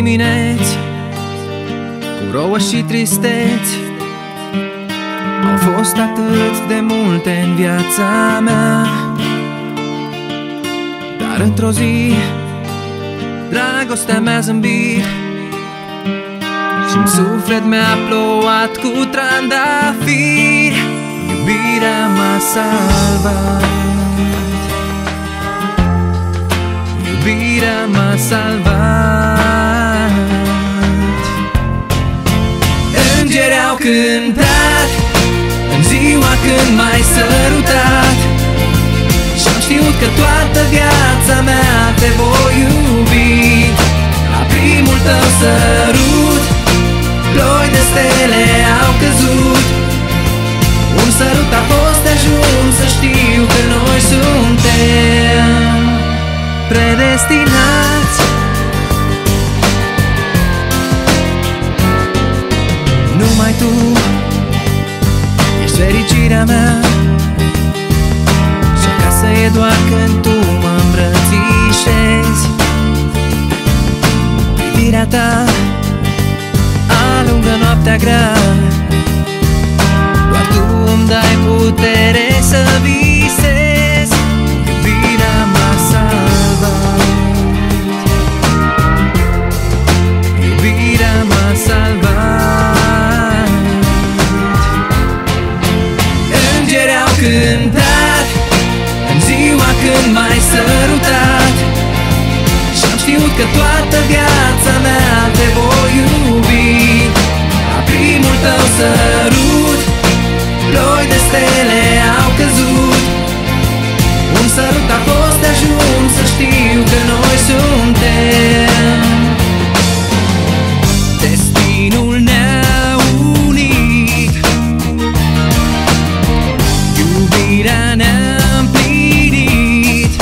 dimineți cu rouă și tristeți. Au fost atât de multe în viața mea, dar într-o zi dragostea mi-a zâmbit și-n suflet mi-a plouat cu trandafiri. Iubirea m-a salvat, iubirea m-a salvat. Îngeri au cântat în ziua când m-ai sărutat și-am știut că toată viața mea te voi iubi. La primul tău sărut ploi de stele au căzut. Un sărut a fost de ajuns să știu că noi suntem predestinați. Numai tu ești fericirea mea și acasă e doar când tu mă îmbrățișezi. Privirea ta alungă noaptea grea, doar tu îmi dai putere să visez. Iubirea m-a salvat, iubirea m-a salvat. Îngeri au cântat în ziua când m-ai sărutat și-am știut că toată viața mea te voi iubi. La primul tău sărut ploi de stele au căzut. Un sărut a fost de ajuns să știu că noi suntem. Destinul ne-a unit, iubirea ne-a împlinit.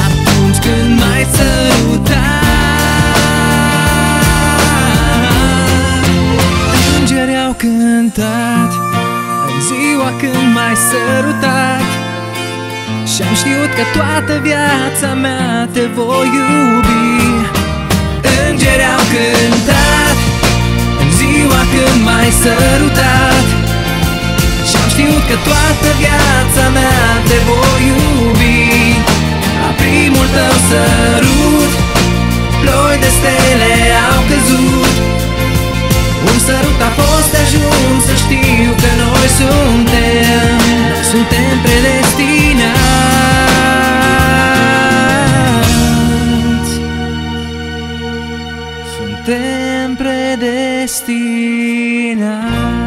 Atunci când m-ai sărutat, îngeri au cântat în ziua când m-ai sărutat și-am știut că toată viața mea te voi iubi. Îngeri au cântat în ziua când m-ai sărutat și-am știut că toată viața mea te voi iubi. La primul tău sărut ploi de stele au căzut. Un sărut a fost de ajuns să știu că noi suntem predestinați. Suntem predestinați.